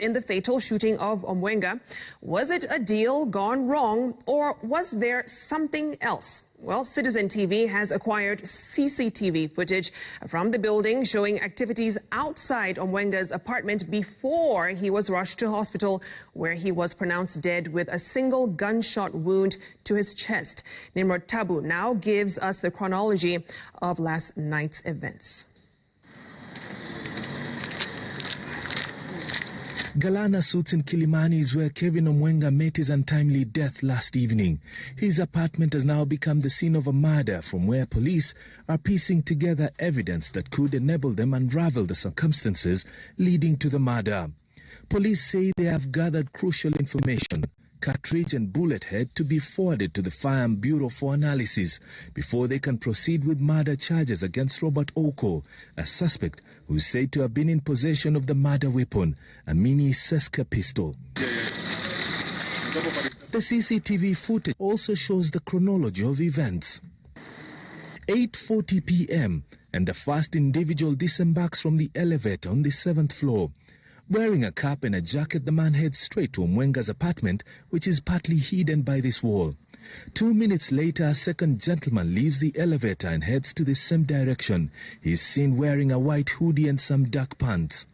in the fatal shooting of Omwenga. Was it a deal gone wrong, or was there something else? Well, Citizen TV has acquired CCTV footage from the building showing activities outside Omwenga's apartment before he was rushed to hospital, where he was pronounced dead with a single gunshot wound to his chest. Nimrod Taabu now gives us the chronology of last night's events. Galana Suits in Kilimani is where Kevin Omwenga met his untimely death last evening. His apartment has now become the scene of a murder, from where police are piecing together evidence that could enable them unravel the circumstances leading to the murder. Police say they have gathered crucial information, cartridge and bullet head, to be forwarded to the Firearm Bureau for analysis before they can proceed with murder charges against Robert Oko, a suspect who is said to have been in possession of the murder weapon, a mini Seska pistol. The CCTV footage also shows the chronology of events. 8:40 p.m. and the first individual disembarks from the elevator on the 7th floor. Wearing a cap and a jacket, the man heads straight to Omwenga's apartment, which is partly hidden by this wall. 2 minutes later, a second gentleman leaves the elevator and heads to the same direction. He is seen wearing a white hoodie and some dark pants.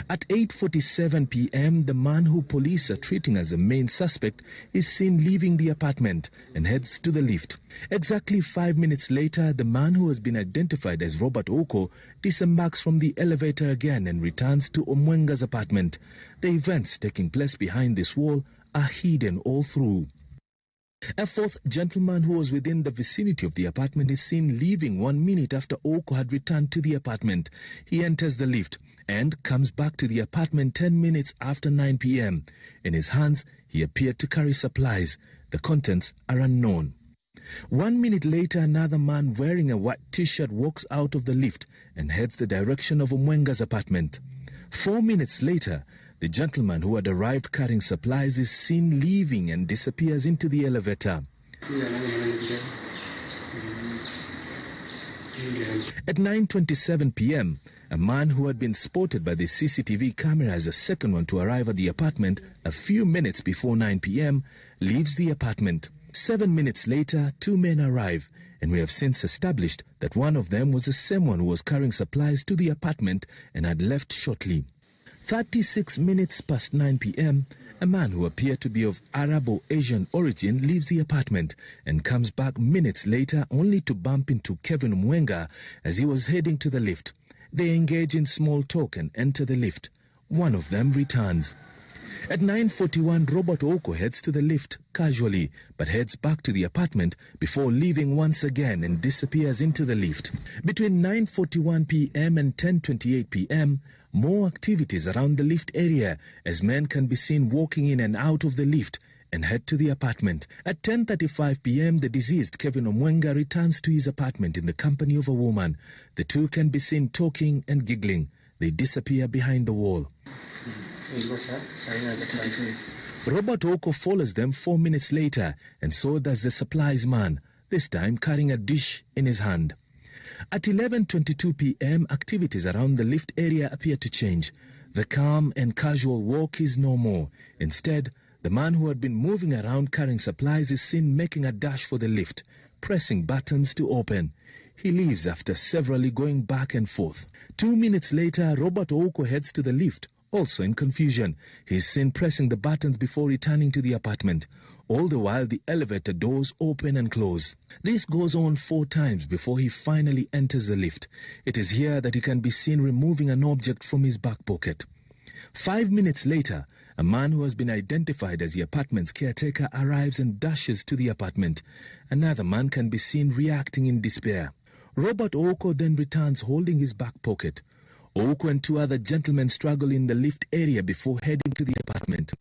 At 8:47 p.m., the man who police are treating as the main suspect is seen leaving the apartment and heads to the lift. Exactly 5 minutes later, the man who has been identified as Robert Oko disembarks from the elevator again and returns to Omwenga's apartment. The events taking place behind this wall are hidden all through. A fourth gentleman who was within the vicinity of the apartment is seen leaving 1 minute after Oko had returned to the apartment. He enters the lift and comes back to the apartment 10 minutes after 9 p.m. In his hands, he appeared to carry supplies. The contents are unknown. 1 minute later, another man wearing a white t-shirt walks out of the lift and heads the direction of Omwenga's apartment. 4 minutes later, the gentleman who had arrived carrying supplies is seen leaving and disappears into the elevator. At 9:27 p.m., a man who had been spotted by the CCTV camera as the second one to arrive at the apartment a few minutes before 9 p.m. leaves the apartment. 7 minutes later, two men arrive, and we have since established that one of them was the same one who was carrying supplies to the apartment and had left shortly. 36 minutes past 9 p.m., a man who appeared to be of Arab or Asian origin leaves the apartment and comes back minutes later only to bump into Kevin Omwenga as he was heading to the lift. They engage in small talk and enter the lift. One of them returns. At 9:41, Robert Oko heads to the lift casually, but heads back to the apartment before leaving once again and disappears into the lift. Between 9:41 p.m. and 10:28 p.m., more activities around the lift area as men can be seen walking in and out of the lift and head to the apartment. At 10:35 p.m., the deceased Kevin Omwenga returns to his apartment in the company of a woman. The two can be seen talking and giggling. They disappear behind the wall. Robert Oko follows them 4 minutes later, and so does the supplies man, this time carrying a dish in his hand. At 11:22 p.m., activities around the lift area appear to change. The calm and casual walk is no more. Instead, the man who had been moving around carrying supplies is seen making a dash for the lift, pressing buttons to open. He leaves after severally going back and forth. 2 minutes later, Robert Oko heads to the lift, also in confusion. He is seen pressing the buttons before returning to the apartment. All the while, the elevator doors open and close. This goes on 4 times before he finally enters the lift. It is here that he can be seen removing an object from his back pocket. 5 minutes later, a man who has been identified as the apartment's caretaker arrives and dashes to the apartment. Another man can be seen reacting in despair. Robert Oko then returns holding his back pocket. Oko and 2 other gentlemen struggle in the lift area before heading to the apartment.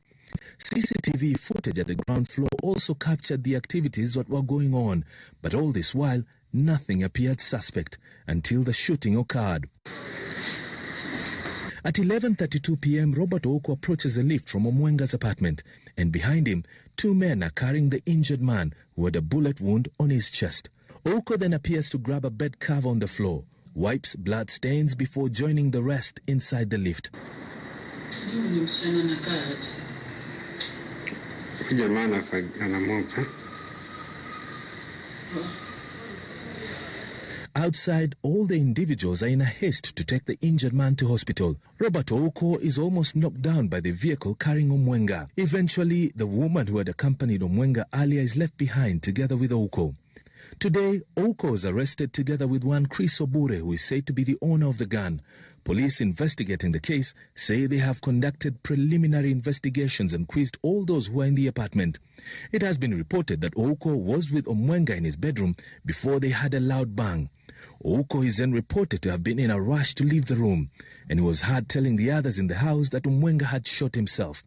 CCTV footage at the ground floor also captured the activities that were going on, but all this while, nothing appeared suspect until the shooting occurred. At 11:32 p.m., Robert Oko approaches the lift from Omwenga's apartment, and behind him, 2 men are carrying the injured man who had a bullet wound on his chest. Oko then appears to grab a bed cover on the floor, wipes blood stains before joining the rest inside the lift. Outside, all the individuals are in a haste to take the injured man to hospital. Robert Ouko is almost knocked down by the vehicle carrying Omwenga. Eventually, the woman who had accompanied Omwenga earlier is left behind together with Ouko. Today, Ouko was arrested together with one Chris Obure, who is said to be the owner of the gun. Police investigating the case say they have conducted preliminary investigations and quizzed all those who are in the apartment. It has been reported that Ouko was with Omwenga in his bedroom before they had a loud bang. Ouko is then reported to have been in a rush to leave the room, and he was heard telling the others in the house that Omwenga had shot himself.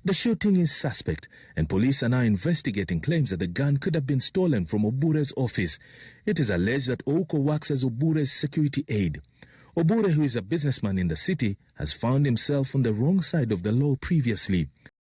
The shooting is suspect, and police are now investigating claims that the gun could have been stolen from Obure's office. It is alleged that Ouko works as Obure's security aide. Obure, who is a businessman in the city, has found himself on the wrong side of the law previously.